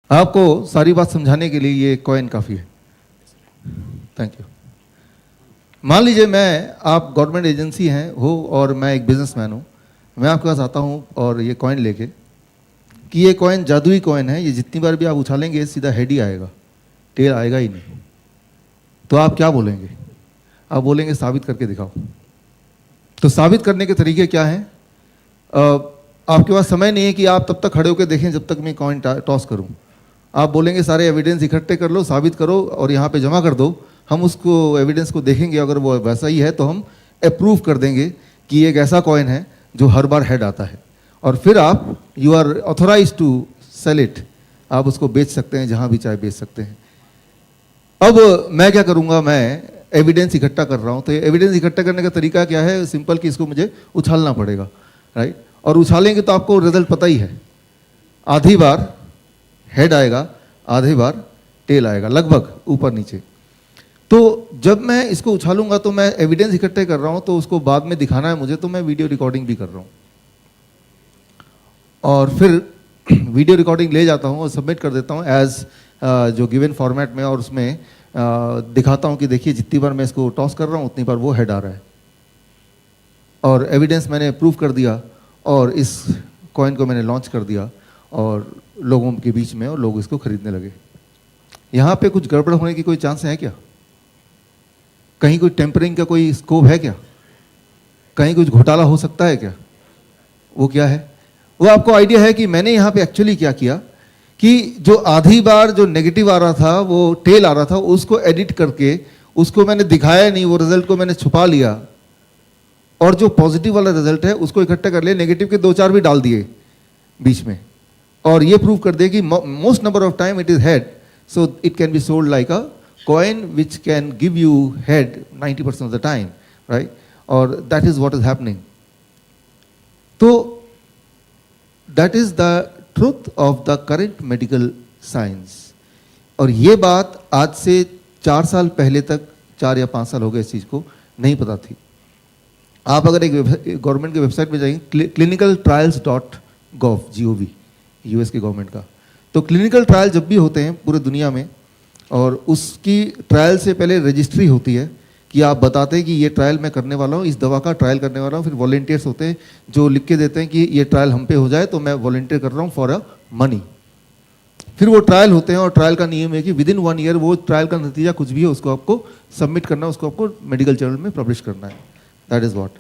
आपको सारी बात समझाने के लिए ये कॉइन काफ़ी है। Thank you. मान लीजिए आप गवर्नमेंट एजेंसी हैं हो और मैं एक बिजनेसमैन हूँ। मैं आपके पास आता हूँ और ये कॉइन लेके कि ये कॉइन जादुई कॉइन है, ये जितनी बार भी आप उछालेंगे सीधा हेड ही आएगा, टेल आएगा ही नहीं। तो आप क्या बोलेंगे? आप बोलेंगे साबित करके दिखाओ। तो साबित करने के तरीके क्या हैं? आपके पास समय नहीं है कि आप तब तक खड़े होकर देखें जब तक मैं कॉइन टॉस करूं। आप बोलेंगे सारे एविडेंस इकट्ठे कर लो, साबित करो और यहाँ पे जमा कर दो। हम उसको एविडेंस को देखेंगे, अगर वो वैसा ही है तो हम अप्रूव कर देंगे कि एक ऐसा कॉइन है जो हर बार हेड आता है। और फिर आप you are authorize to sell it, आप उसको बेच सकते हैं, जहाँ भी चाहे बेच सकते हैं। अब मैं क्या करूँगा, मैं एविडेंस इकट्ठा कर रहा हूँ। तो एविडेंस इकट्ठा करने का तरीका क्या है? सिंपल कि इसको मुझे उछालना पड़ेगा, राइट? और उछालेंगे तो आपको रिजल्ट पता ही है, आधी बार हेड आएगा, आधी बार टेल आएगा, लगभग ऊपर नीचे। तो जब मैं इसको उछालूंगा तो मैं एविडेंस इकट्ठे कर रहा हूं, तो उसको बाद में दिखाना है मुझे, तो मैं वीडियो रिकॉर्डिंग भी कर रहा हूं और फिर वीडियो रिकॉर्डिंग ले जाता हूं और सबमिट कर देता हूं एज जो गिवन फॉर्मेट में, और उसमें दिखाता हूं कि देखिए जितनी बार मैं इसको टॉस कर रहा हूं उतनी बार वो हेड आ रहा है। और एविडेंस मैंने प्रूव कर दिया और इस कॉइन को मैंने लॉन्च कर दिया और लोगों के बीच में, और लोग इसको खरीदने लगे। यहाँ पे कुछ गड़बड़ होने की कोई चांस है क्या? कहीं कोई टेम्परिंग का कोई स्कोप है क्या? कहीं कुछ घोटाला हो सकता है क्या? वो क्या है? वो आपको आइडिया है कि मैंने यहाँ पे एक्चुअली क्या किया कि जो आधी बार जो नेगेटिव आ रहा था, वो टेल आ रहा था, उसको एडिट करके उसको मैंने दिखाया नहीं, वो रिजल्ट को मैंने छुपा लिया और जो पॉजिटिव वाला रिजल्ट है उसको इकट्ठा कर लिया, नेगेटिव के 2-4 भी डाल दिए बीच में, और ये प्रूव कर दे कि most number of time it is head, so it can be sold like a coin which can give you head 90% of the time, right? और that is what is happening. तो that is the truth of the current medical science. और ये बात आज से 4 साल पहले तक, 4 या 5 साल हो गए इस चीज़ को नहीं पता थी। आप अगर एक गवर्नमेंट की वेबसाइट पे जाएंगे, clinicaltrials.gov, यूएस की गवर्नमेंट का, तो क्लिनिकल ट्रायल जब भी होते हैं पूरे दुनिया में, और उसकी ट्रायल से पहले रजिस्ट्री होती है कि आप बताते हैं कि ये ट्रायल मैं करने वाला हूँ, इस दवा का ट्रायल करने वाला हूँ। फिर वॉलंटियर्स होते हैं जो लिख के देते हैं कि ये ट्रायल हम पे हो जाए तो मैं वॉलंटियर कर रहा हूँ फॉर अ मनी। फिर वो ट्रायल होते हैं और ट्रायल का नियम है कि विद इन 1 ईयर वो ट्रायल का नतीजा कुछ भी है उसको आपको सबमिट करना है, उसको आपको मेडिकल जर्नल में पब्लिश करना है। That is what.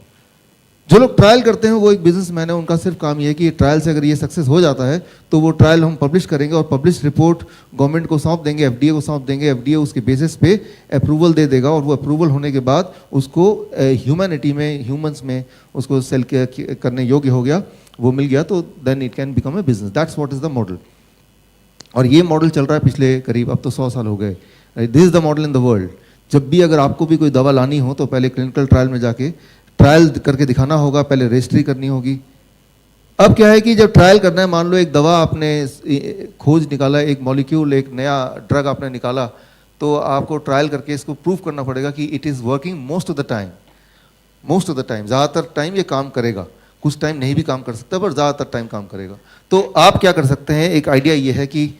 जो लोग ट्रायल करते हैं वो एक बिजनेसमैन है, उनका सिर्फ काम ये है कि ट्रायल से अगर ये सक्सेस हो जाता है तो वो ट्रायल हम पब्लिश करेंगे और पब्लिश रिपोर्ट गवर्नमेंट को सौंप देंगे, एफडीए को सौंप देंगे, एफडीए उसके बेसिस पे अप्रूवल दे देगा, और वो अप्रूवल होने के बाद उसको ह्यूमैनिटी में, ह्यूमंस में उसको सेल करने योग्य हो गया, वो मिल गया, तो then it can become a business. That's what is the model. और ये मॉडल चल रहा है पिछले करीब, अब तो 100 साल हो गए। This is the model in the world. जब भी अगर आपको भी कोई दवा लानी हो तो पहले क्लिनिकल ट्रायल में जाके ट्रायल करके दिखाना होगा, पहले रजिस्ट्री करनी होगी। अब क्या है कि जब ट्रायल करना है, मान लो एक दवा आपने खोज निकाला, एक मॉलिक्यूल, एक नया ड्रग आपने निकाला, तो आपको ट्रायल करके इसको प्रूव करना पड़ेगा कि it is working most of the time. Most of the time, ज़्यादातर टाइम ये काम करेगा, कुछ टाइम नहीं भी काम कर सकता पर ज़्यादातर टाइम काम करेगा। तो आप क्या कर सकते हैं, एक आइडिया ये है कि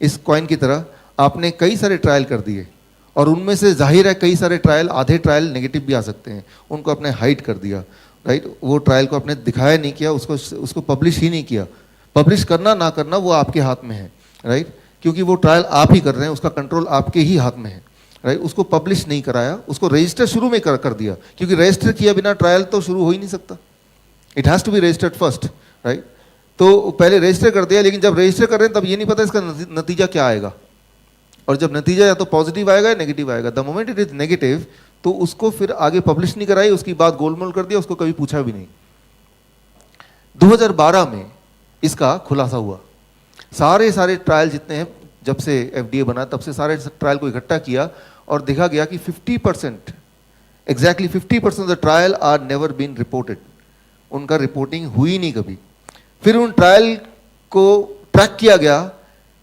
इस कॉइन की तरह आपने कई सारे ट्रायल कर दिए और उनमें से जाहिर है कई सारे ट्रायल, आधे ट्रायल नेगेटिव भी आ सकते हैं, उनको आपने हाइड कर दिया, राइट? वो ट्रायल को आपने दिखाया नहीं किया, उसको पब्लिश ही नहीं किया। पब्लिश करना ना करना वो आपके हाथ में है, राइट? क्योंकि वो ट्रायल आप ही कर रहे हैं, उसका कंट्रोल आपके ही हाथ में है, राइट? उसको पब्लिश नहीं कराया, उसको रजिस्टर शुरू में कर दिया, क्योंकि रजिस्टर किया बिना ट्रायल तो शुरू हो ही नहीं सकता। It has to be registered first, right? तो पहले रजिस्टर कर दिया, लेकिन जब रजिस्टर कर रहे हैं तब ये नहीं पता इसका नतीजा क्या आएगा, और जब नतीजा या तो पॉजिटिव आएगा या नेगेटिव आएगा। The moment it is negative तो उसको फिर आगे पब्लिश नहीं कराई, उसकी बात गोलमोल कर दिया, उसको कभी पूछा भी नहीं। 2012 में इसका खुलासा हुआ। सारे ट्रायल जितने हैं, जब से एफडीए बना तब से सारे ट्रायल को इकट्ठा किया और देखा गया कि 50%, exactly 50% of the trial are never been reported. उनका रिपोर्टिंग हुई नहीं कभी। फिर उन ट्रायल को ट्रैक किया गया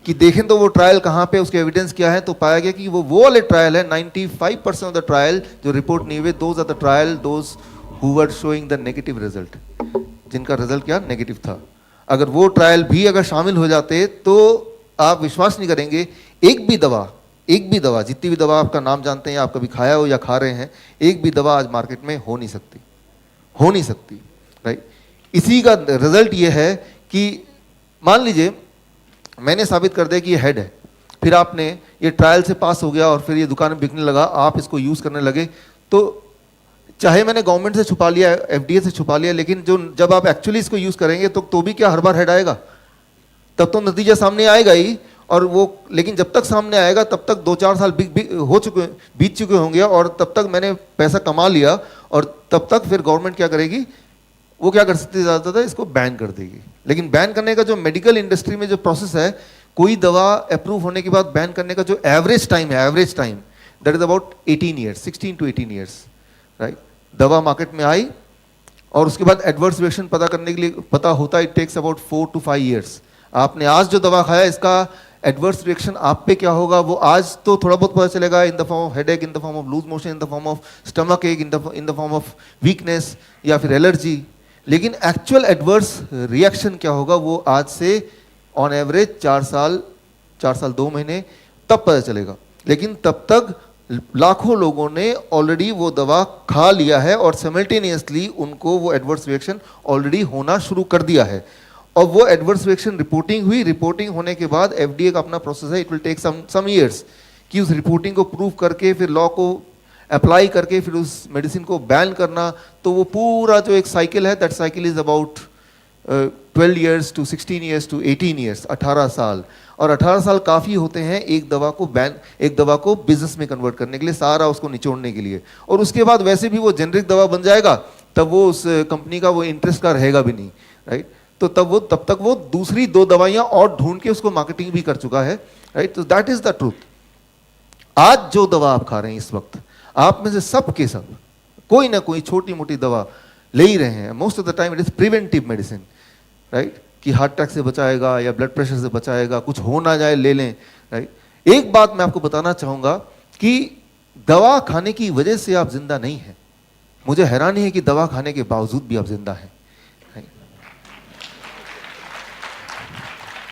कि देखें तो वो ट्रायल कहाँ पे, उसके एविडेंस क्या है, तो पाया गया कि वो वाले ट्रायल है। 95% ऑफ द ट्रायल जो रिपोर्ट नहीं हुए, those are the trial those who were showing the negative result, जिनका रिजल्ट क्या नेगेटिव था। अगर वो ट्रायल भी अगर शामिल हो जाते तो आप विश्वास नहीं करेंगे, एक भी दवा जितनी भी दवा आपका नाम जानते हैं, आप कभी खाया हो या खा रहे हैं, एक भी दवा आज मार्केट में हो नहीं सकती, राइट। इसी का रिजल्ट ये है कि मान लीजिए मैंने साबित कर दिया कि ये हेड है, फिर आपने ये ट्रायल से पास हो गया और फिर ये दुकान में बिकने लगा, आप इसको यूज करने लगे, तो चाहे मैंने गवर्नमेंट से छुपा लिया, एफडीए से छुपा लिया, लेकिन जब आप एक्चुअली इसको यूज करेंगे तो भी क्या हर बार हेड आएगा? तब तो नतीजा सामने आएगा ही। और वो, लेकिन जब तक सामने आएगा तब तक 2-4 साल बीत चुके होंगे, और तब तक मैंने पैसा कमा लिया, और तब तक फिर गवर्नमेंट क्या करेगी? वो क्या कर सकती है ज़्यादातर? इसको बैन कर देगी। लेकिन बैन करने का जो मेडिकल इंडस्ट्री में जो प्रोसेस है, कोई दवा अप्रूव होने के बाद बैन करने का जो average time that is about 18 years, 16 to 18 years, right. दवा मार्केट में आई और उसके बाद एडवर्स रिएक्शन पता करने के लिए पता होता, it takes about 4 to 5 years. आपने आज जो दवा खाया, इसका एडवर्स रिएक्शन आप पे क्या होगा वो आज तो थोड़ा बहुत पता चलेगा, in the form of headache, in the form of loose motion, in the form of stomach ache, in the form of weakness या फिर एलर्जी। लेकिन एक्चुअल एडवर्स रिएक्शन क्या होगा वो आज से ऑन एवरेज 4 साल 2 महीने तब पता चलेगा। लेकिन तब तक लाखों लोगों ने ऑलरेडी वो दवा खा लिया है और सिमल्टेनियसली उनको वो एडवर्स रिएक्शन ऑलरेडी होना शुरू कर दिया है। और वो एडवर्स रिएक्शन रिपोर्टिंग होने के बाद एफडीए का अपना प्रोसेस है, it will take some years कि उस रिपोर्टिंग को प्रूव करके फिर लॉ को अप्लाई करके फिर उस मेडिसिन को बैन करना। तो वो पूरा जो एक साइकिल है, that cycle is about 12 years to 16 years to 18 years, 18 साल। और 18 साल काफ़ी होते हैं एक दवा को बिजनेस में कन्वर्ट करने के लिए, सारा उसको निचोड़ने के लिए। और उसके बाद वैसे भी वो जेनरिक दवा बन जाएगा, तब वो उस कंपनी का वो इंटरेस्ट का रहेगा भी नहीं, राइट। तो तब तक वो दूसरी 2 दवाइयाँ और ढूंढ के उसको मार्केटिंग भी कर चुका है, राइट। तो दैट इज द ट्रूथ। आज जो दवा आप खा रहे हैं इस वक्त, आप में से सब के सब कोई ना कोई छोटी मोटी दवा ले ही रहे हैं। Most of the time it is preventive medicine, right, कि हार्ट अटैक से बचाएगा या ब्लड प्रेशर से बचाएगा, कुछ हो ना जाए ले लें, राइट। एक बात मैं आपको बताना चाहूंगा कि दवा खाने की वजह से आप जिंदा नहीं हैं। मुझे हैरानी है कि दवा खाने के बावजूद भी आप जिंदा हैं।